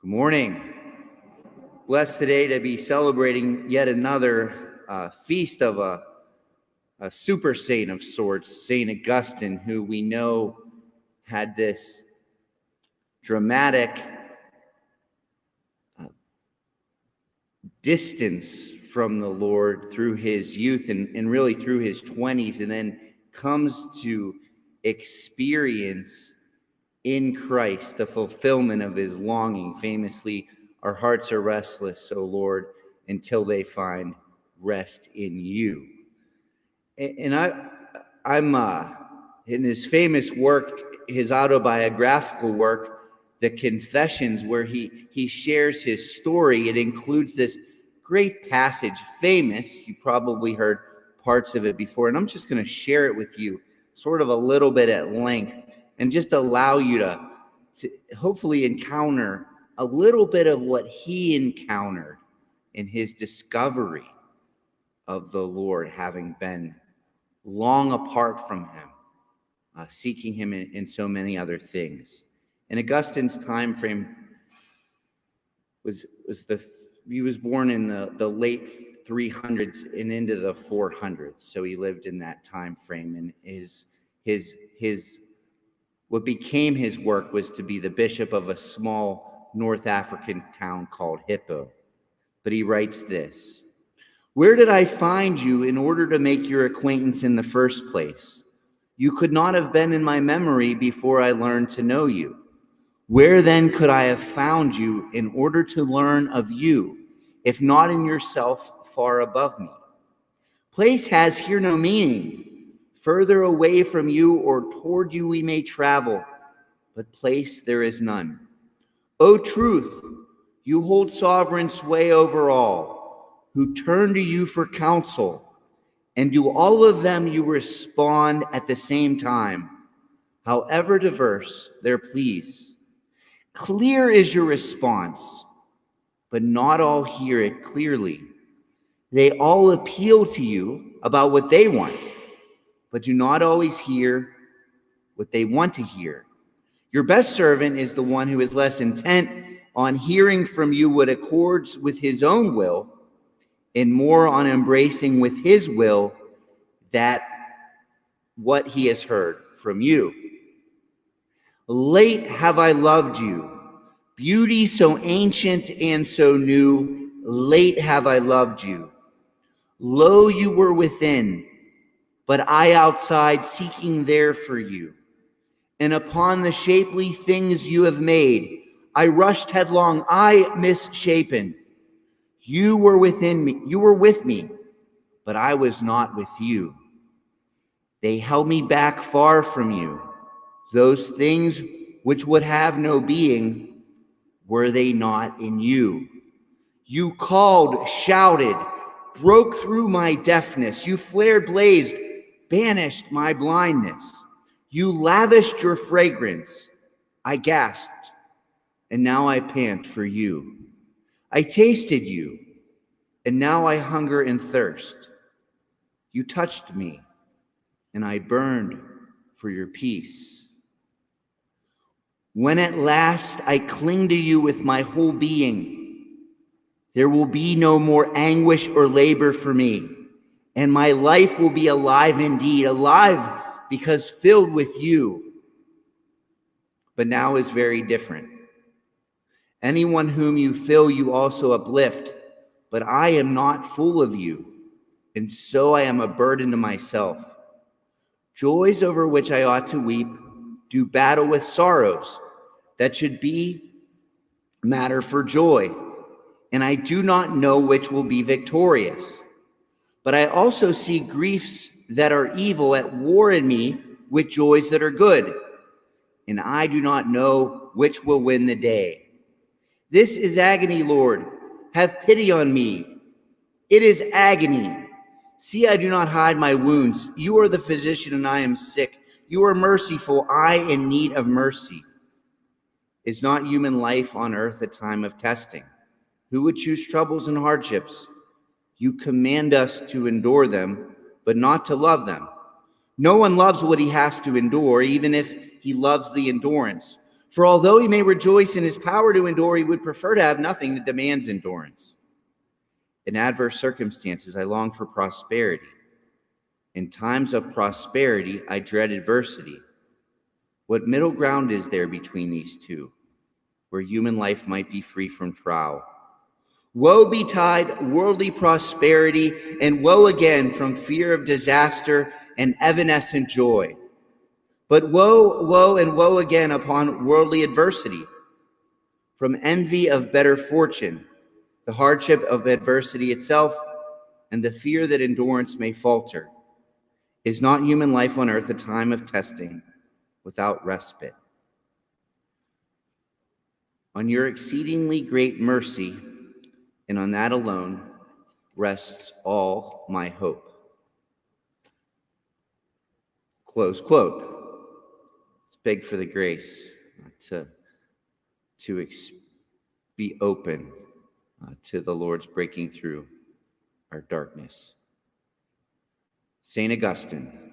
Good morning. Blessed today to be celebrating yet another feast of a super saint of sorts, St. Augustine, who we know had this dramatic distance from the Lord through his youth and really through his 20s, and then comes to experience in Christ the fulfillment of his longing. Famously, our hearts are restless, O Lord, until they find rest in you. And I'm in his famous work, his autobiographical work, The Confessions, where he shares his story. It includes this great passage, famous. You probably heard parts of it before, and I'm just going to share it with you, sort of a little bit at length, and just allow you to hopefully encounter a little bit of what he encountered in his discovery of the Lord, having been long apart from him, seeking him in so many other things. And Augustine's time frame he was born in the late 300s and into the 400s, so he lived in that time frame. And his what became his work was to be the bishop of a small North African town called Hippo. But he writes this: "Where did I find you in order to make your acquaintance in the first place? You could not have been in my memory before I learned to know you. Where then could I have found you in order to learn of you, if not in yourself far above me? Place has here no meaning. Further away from you or toward you we may travel, but place there is none. O truth, you hold sovereign sway over all, who turn to you for counsel, and to all of them you respond at the same time, however diverse their pleas. Clear is your response, but not all hear it clearly. They all appeal to you about what they want, but do not always hear what they want to hear. Your best servant is the one who is less intent on hearing from you what accords with his own will, and more on embracing with his will that what he has heard from you. Late have I loved you, beauty so ancient and so new, late have I loved you. Lo, you were within, but I outside, seeking there for you. And upon the shapely things you have made, I rushed headlong, I misshapen. You were within me, you were with me, but I was not with you. They held me back far from you. Those things which would have no being, were they not in you? You called, shouted, broke through my deafness. You flared, blazed, banished my blindness. You lavished your fragrance. I gasped, and now I pant for you. I tasted you, and now I hunger and thirst. You touched me, and I burned for your peace. When at last I cling to you with my whole being, there will be no more anguish or labor for me, and my life will be alive indeed, alive because filled with you. But now is very different. Anyone whom you fill, you also uplift, but I am not full of you, and so I am a burden to myself. Joys over which I ought to weep do battle with sorrows that should be matter for joy, and I do not know which will be victorious. But I also see griefs that are evil at war in me with joys that are good, and I do not know which will win the day. This is agony, Lord. Have pity on me. It is agony. See, I do not hide my wounds. You are the physician, and I am sick. You are merciful. I in need of mercy. Is not human life on earth a time of testing? Who would choose troubles and hardships? You command us to endure them, but not to love them. No one loves what he has to endure, even if he loves the endurance. For although he may rejoice in his power to endure, he would prefer to have nothing that demands endurance. In adverse circumstances, I long for prosperity. In times of prosperity, I dread adversity. What middle ground is there between these two, where human life might be free from trial? Woe betide worldly prosperity, and woe again from fear of disaster and evanescent joy. But woe, woe, and woe again upon worldly adversity, from envy of better fortune, the hardship of adversity itself, and the fear that endurance may falter. Is not human life on earth a time of testing without respite? On your exceedingly great mercy, and on that alone, rests all my hope. Close quote. It's big for the grace to be open to the Lord's breaking through our darkness. St. Augustine.